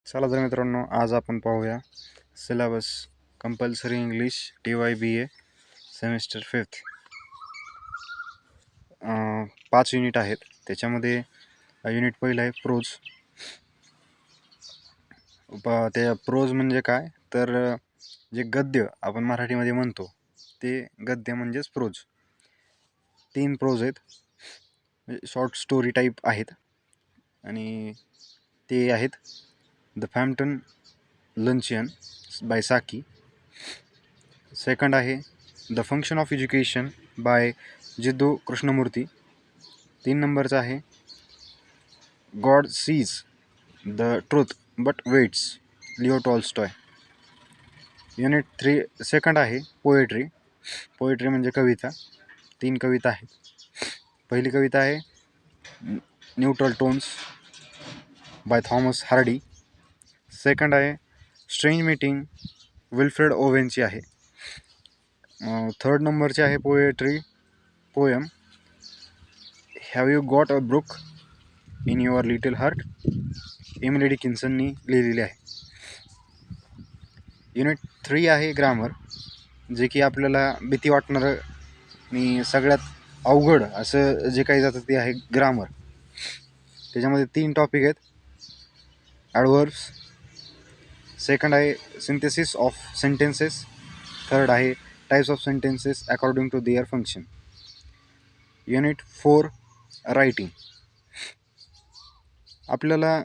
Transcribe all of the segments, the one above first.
चला तर मित्रांनो, आज आपण पाहूया syllabus compulsory English TYBA semester 5th. 5 unit आहेत. त्याच्यामध्ये युनिट पहिलं आहे प्रोज. त्या प्रोज म्हणजे काय तर जे गद्य आपण मराठीमध्ये म्हणतो ते गद्य म्हणजेच प्रोज. 3 प्रोज आहेत, शॉर्ट स्टोरी टाईप आहेत आणि ते आहेत the Fampton luncheon by Saki. Second आहे the function of education by Jiddu Krishnamurti. 3 नंबरचा आहे God sees the truth but waits Leo Tolstoy. Unit 3 second आहे पोएट्री. पोएट्री म्हणजे कविता. 3 कविता आहेत. पहिली कविता आहे neutral tones by Thomas Hardy. Second आहे स्ट्रेंज मीटिंग विल्फ्रेड ओवेनची आहे. थर्ड नंबरची आहे poem have you got a brook in your little heart, Emily डिकिन्सननी लिहिलेली आहे. युनिट 3 आहे ग्रामर, जे की आपल्याला भीती वाटणारं आणि सगळ्यात अवघड असं जे काही जातं ते आहे ग्रामर. त्याच्यामध्ये 3 टॉपिक आहेत. ॲडव्हर्ब्स, सेकंड आहे सिंथेसिस ऑफ सेंटेन्सेस, थर्ड आहे types of sentences according to their function. Unit 4 writing. आपल्याला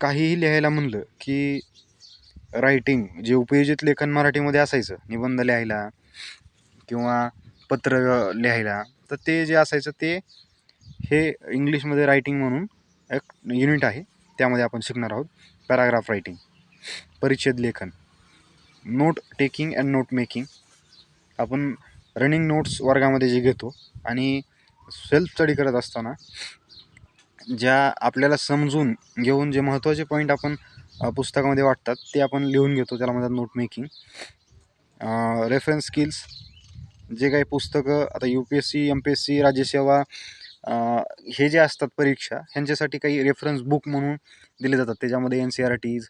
काहीही लिहायला म्हणलं की रायटिंग जे उपयोजित लेखन मराठीमध्ये असायचं, निबंध लिहायला किंवा पत्र लिहायला, तर ते जे असायचं ते हे इंग्लिशमध्ये रायटिंग म्हणून एक युनिट आहे. त्यामध्ये आपण शिकणार आहोत पॅराग्राफ रायटिंग, परिच्छेद लेखन, note taking and note making. आपण रनिंग नोट्स वर्गामध्ये जे घेतो आणि सेल्फ स्टडी करत असताना ज्या आपल्याला समजून घेऊन जे महत्त्वाचे पॉईंट आपण पुस्तकामध्ये वाटतात ते आपण लिहून घेतो, त्याला म्हणतात नोट मेकिंग. रेफरन्स स्किल्स, जे काही पुस्तकं आता UPSC MPSC राज्यसेवा हे जे असतात परीक्षा, ह्यांच्यासाठी काही रेफरन्स बुक म्हणून दिले जातात. त्याच्यामध्ये NCERTs,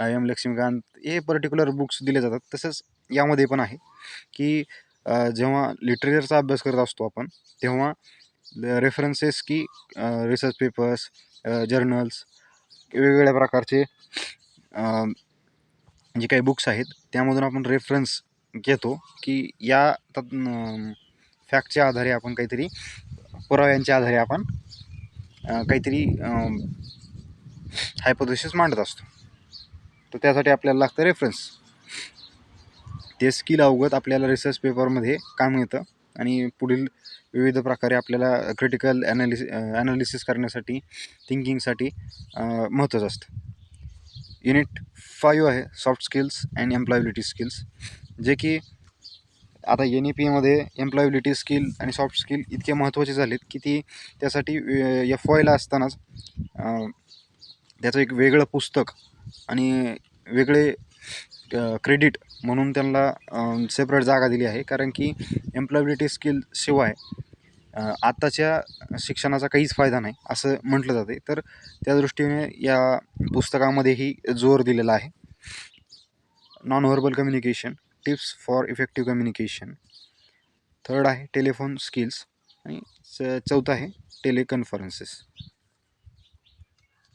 M लक्ष्मीकांत हे पर्टिक्युलर बुक्स दिले जातात. तसंच यामध्ये पण आहे की जेव्हा लिटरेचरचा अभ्यास करत असतो आपण तेव्हा रेफरन्सेस की रिसर्च पेपर्स, जर्नल्स, वेगवेगळ्या प्रकारचे जे काही बुक्स आहेत त्यामधून आपण रेफरन्स घेतो की या फॅक्टच्या आधारे आपण काहीतरी, पुराव्यांच्या आधारे आपण काहीतरी हायपोथेसिस मांडत असतो. तर त्यासाठी आपल्याला लागतं रेफरन्स. ते स्किल अवगत आपल्याला रिसर्च पेपरमध्ये काम येतं आणि पुढील विविध प्रकारे आपल्याला क्रिटिकल ॲनालिसिस करण्यासाठी, थिंकिंगसाठी महत्त्वाचं असतं. युनिट 5 आहे soft skills and employability skills, जे की आता NEPमध्ये एम्प्लॉयबिलिटी स्किल आणि सॉफ्ट स्किल इतके महत्त्वाचे झालेत की ती त्यासाठी FYला असतानाच त्याचं एक वेगळं पुस्तक आणि वेगळे क्रेडिट म्हणून त्यांना सेपरेट जागा दिली आहे. कारण की एम्प्लॉयबिलिटी स्किल शिवाय आत्ताच्या शिक्षणाचा काहीच फायदा नाही असं म्हटलं जाते. तर त्या दृष्टीने या पुस्तकामध्येही जोर दिलेला आहे. Non verbal communication, tips for effective communication. Third आहे टेलिफोन स्किल्स आणि चौथं आहे टेलिकॉन्फरन्सेस.